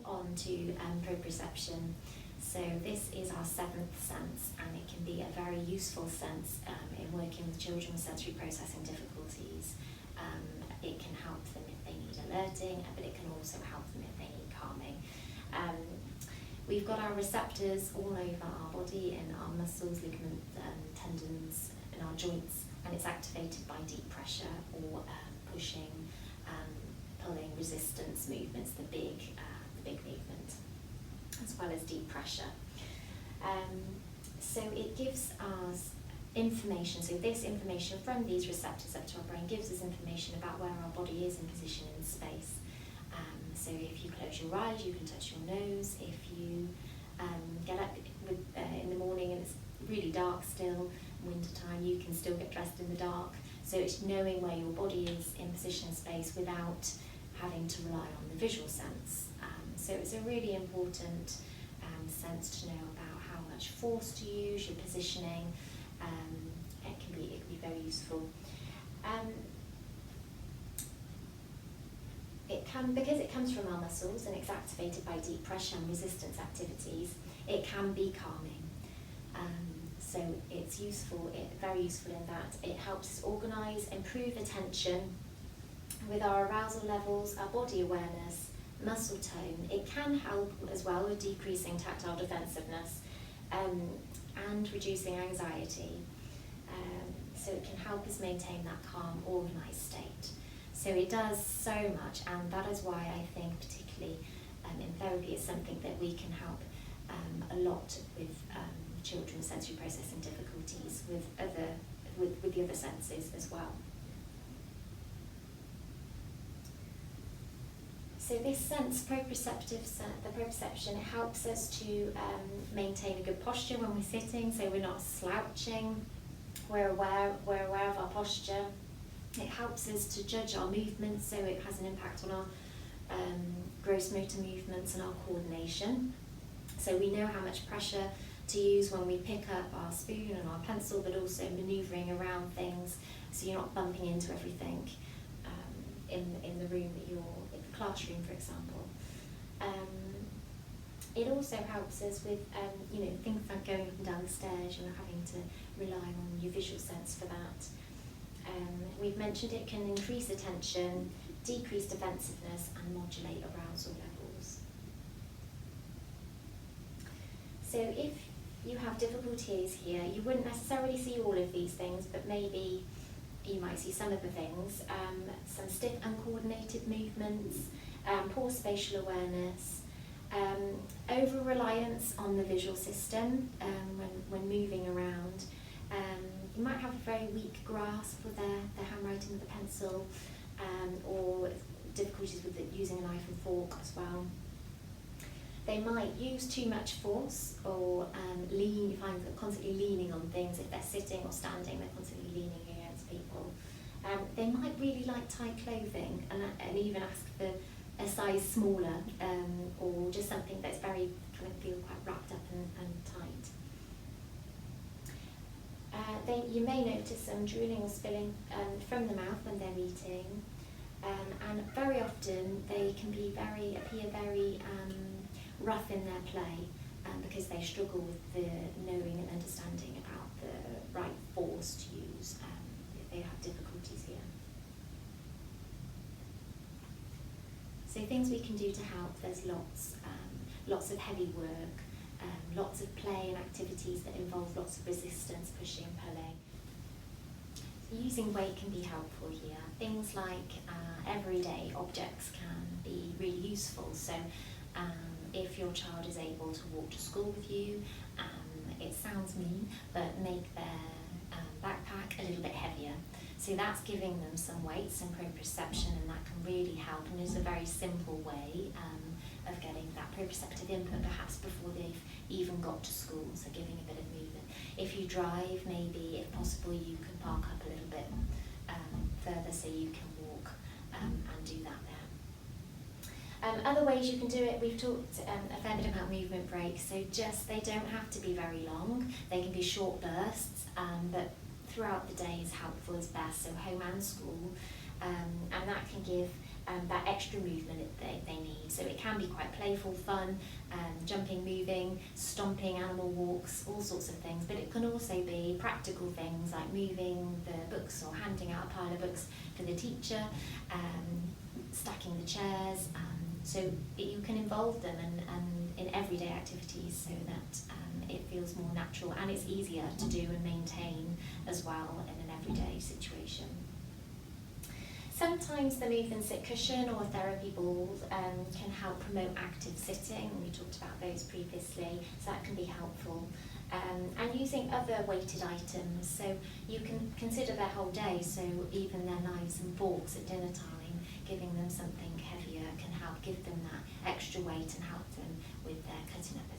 on to proprioception. So this is our seventh sense, and it can be a very useful sense in working with children with sensory processing difficulties. It can help them if they need alerting, but it can also help them if they need calming. We've got our receptors all over our body, in our muscles, ligaments, tendons, in our joints, and it's activated by deep pressure or pushing, pulling, resistance movements, the big movement, as well as deep pressure. So it gives us information, so this information from these receptors up to our brain gives us information about where our body is in position in space. So if you close your eyes, you can touch your nose. If you get up in the morning and it's really dark still, winter time, you can still get dressed in the dark. So it's knowing where your body is in position in space without having to rely on the visual sense. So it's a really important sense to know about how much force to use, your positioning. It can be very useful. Because it comes from our muscles and it's activated by deep pressure and resistance activities, it can be calming. So it's very useful in that it helps us organise, improve attention with our arousal levels, our body awareness, muscle tone. It can help as well with decreasing tactile defensiveness and reducing anxiety. So it can help us maintain that calm, organised state. So it does so much, and that is why I think particularly in therapy it's something that we can help a lot with children with sensory processing difficulties, with the other senses as well. So this sense, the proprioception, it helps us to maintain a good posture when we're sitting, so we're not slouching, we're aware of our posture. It helps us to judge our movements, so it has an impact on our gross motor movements and our coordination. So we know how much pressure to use when we pick up our spoon and our pencil, but also manoeuvring around things, so you're not bumping into everything in the room that you're in, the classroom, for example. It also helps us with things like going up and down the stairs. You're not having to rely on your visual sense for that. We've mentioned it can increase attention, decrease defensiveness, and modulate arousal levels. So if you have difficulties here, you wouldn't necessarily see all of these things, but maybe you might see some of the things. Some stiff, uncoordinated movements, poor spatial awareness, over-reliance on the visual system when moving around. You might have a very weak grasp with the handwriting with the pencil, or difficulties with using a knife and fork as well. They might use too much force, or you find them constantly leaning on things. If they're sitting or standing, they're constantly leaning against people. They might really like tight clothing and even ask for a size smaller, or just something that's very kind of feel quite wrapped up and tight. You may notice some drooling or spilling from the mouth when they're eating, and very often they can appear very rough in their play, because they struggle with the knowing and understanding about the right force to use. They have difficulties here. So things we can do to help, there's lots of heavy work, lots of play and activities that involve lots of resistance, pushing, pulling. So using weight can be helpful here. Things like everyday objects can be really useful. So if your child is able to walk to school with you, it sounds mean, but make their backpack a little bit heavier. So that's giving them some weight, some proprioception, and that can really help, and is a very simple way of getting that proprioceptive input perhaps before they've even got to school, so giving a bit of movement. If you drive, maybe if possible you can park up a little bit further so you can walk and do that there. Other ways you can do it, we've talked a fair bit about movement breaks, so they don't have to be very long, they can be short bursts, but throughout the day is helpful, is best, so home and school, and that can give that extra movement that they need. So it can be quite playful, fun, jumping, moving, stomping, animal walks, all sorts of things. But it can also be practical things like moving the books or handing out a pile of books for the teacher, stacking the chairs. You can involve them and in everyday activities so that it feels more natural and it's easier to do and maintain as well in an everyday situation. Sometimes the move and sit cushion or therapy balls can help promote active sitting. We talked about those previously, so that can be helpful. And using other weighted items, so you can consider their whole day, so even their knives and forks at dinner time, giving them something heavier can help give them that extra weight and help them with their cutting up